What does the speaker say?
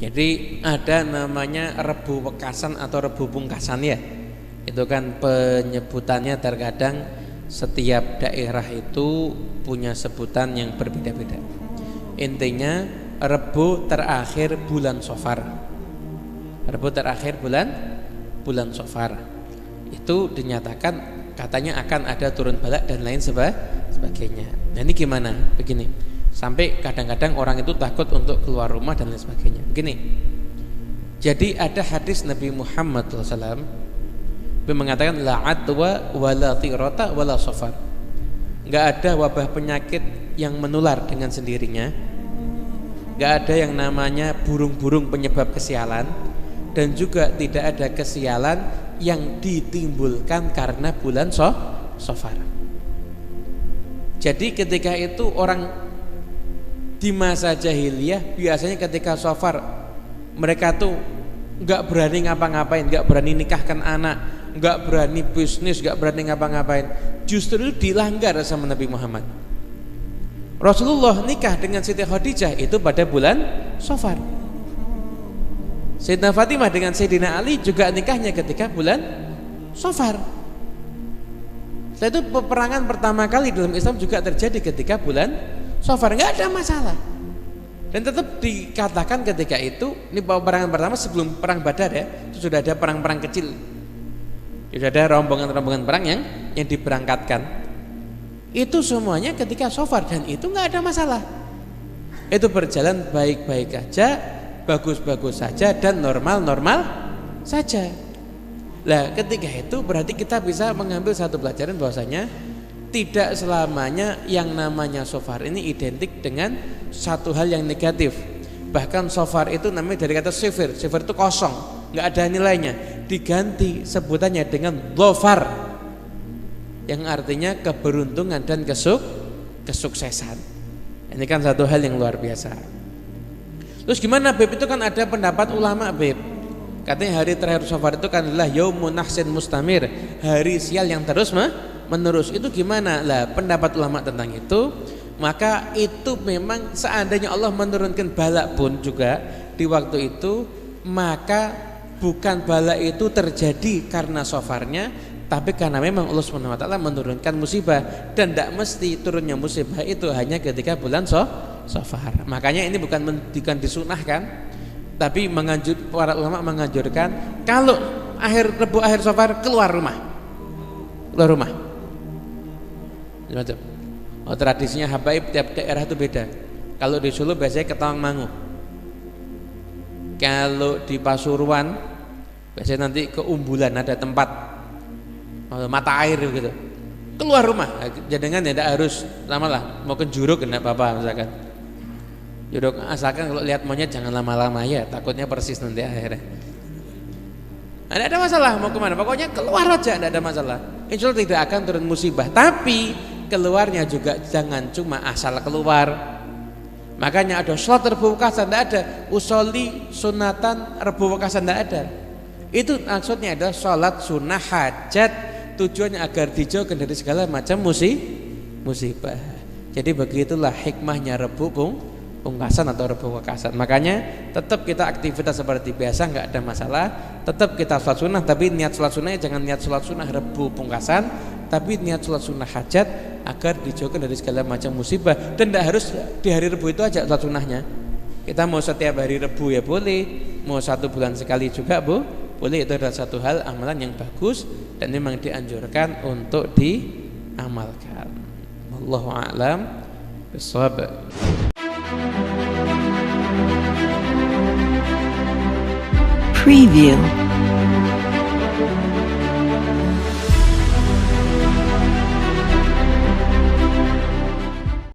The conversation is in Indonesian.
Jadi ada namanya Rebu Wekasan atau Rebu Pungkasan ya. Itu kan penyebutannya terkadang setiap daerah itu punya sebutan yang berbeda-beda. Intinya Rebu terakhir bulan Safar. Rebu terakhir bulan Safar. Itu dinyatakan katanya akan ada turun balak dan lain sebagainya. Nah ini gimana? Begini. Sampai kadang-kadang orang itu takut untuk keluar rumah dan lain sebagainya. Begini. Jadi ada hadis Nabi Muhammad SAW yang mengatakan la adwa wala tirata wala safar. Enggak ada wabah penyakit yang menular dengan sendirinya. Enggak ada yang namanya burung-burung penyebab kesialan, dan juga tidak ada kesialan yang ditimbulkan karena bulan Safar. Jadi ketika itu orang di masa jahiliyah biasanya ketika Safar mereka tuh nggak berani ngapa-ngapain, nggak berani nikahkan anak, nggak berani bisnis, nggak berani ngapa-ngapain. Justru dilanggar sama Nabi Muhammad. Rasulullah nikah dengan Siti Khadijah itu pada bulan Safar. Sayyidina Fatimah dengan Sayyidina Ali juga nikahnya ketika bulan Safar. Setelah itu peperangan pertama kali dalam Islam juga terjadi ketika bulan Safar, nggak ada masalah. Dan tetap dikatakan ketika itu, ini peperangan pertama sebelum perang Badar ya, itu sudah ada perang-perang kecil. Sudah ada rombongan-rombongan perang yang diberangkatkan. Itu semuanya ketika Safar dan itu nggak ada masalah. Itu berjalan baik-baik aja, bagus-bagus saja dan normal-normal saja. Lah ketika itu berarti kita bisa mengambil satu pelajaran bahwasanya tidak selamanya yang namanya Safar ini identik dengan satu hal yang negatif. Bahkan Safar itu namanya dari kata sifir. Sifir itu kosong, nggak ada nilainya. Diganti sebutannya dengan dhafar, yang artinya keberuntungan dan kesuksesan. Ini kan satu hal yang luar biasa. Terus gimana Beb? Itu kan ada pendapat ulama Beb. Katanya hari terakhir Safar itu kan adalah yaumun nahsin mustamir, hari sial yang terus menerus. Itu gimana? Lah pendapat ulama tentang itu, maka itu memang seandainya Allah menurunkan balak pun juga di waktu itu, maka bukan balak itu terjadi karena Safarnya, tapi karena memang Allah SWT menurunkan musibah. Dan tidak mesti turunnya musibah itu hanya ketika bulan Safar. Makanya ini bukan disunahkan, tapi para ulama menganjurkan kalau Rebu akhir Safar keluar rumah. Oh, tradisinya habaib tiap daerah itu beda. Kalau di Solo biasanya ke Tawangmangu. Kalau di Pasuruan biasanya nanti ke Umbulan, ada tempat mata air gitu. Keluar rumah. Jangan tidak harus lama-lama. Mau ke Juruk enggak apa-apa misalkan. Juruk asalkan kalau lihat monyet jangan lama-lama ya, takutnya persis nanti akhirnya. Tidak ada masalah mau kemana, pokoknya keluar aja, tidak ada masalah. Insya Allah tidak akan turun musibah. Tapi keluarnya juga jangan cuma asal keluar. Makanya ada sholat Rebu Wekasan, tidak ada usolli sunatan Rebu Wekasan, tidak ada. Itu maksudnya adalah sholat sunnah hajat, tujuannya agar dijauhkan dari segala macam musibah. Jadi begitulah hikmahnya Rebu Pungkasan atau Rebu Wekasan. Makanya tetap kita aktivitas seperti biasa, nggak ada masalah. Tetap kita sholat sunnah, tapi niat sholat sunnahnya jangan niat sholat sunnah Rebu Pungkasan, tapi niat sholat sunnah hajat agar dijauhkan dari segala macam musibah. Dan tidak harus di hari Rebu itu aja sholat sunnahnya. Kita mau setiap hari Rebu ya boleh, mau 1 bulan sekali juga boleh. Itu adalah satu hal amalan yang bagus dan memang dianjurkan untuk diamalkan. Wallahu a'lam bishawab. Preview.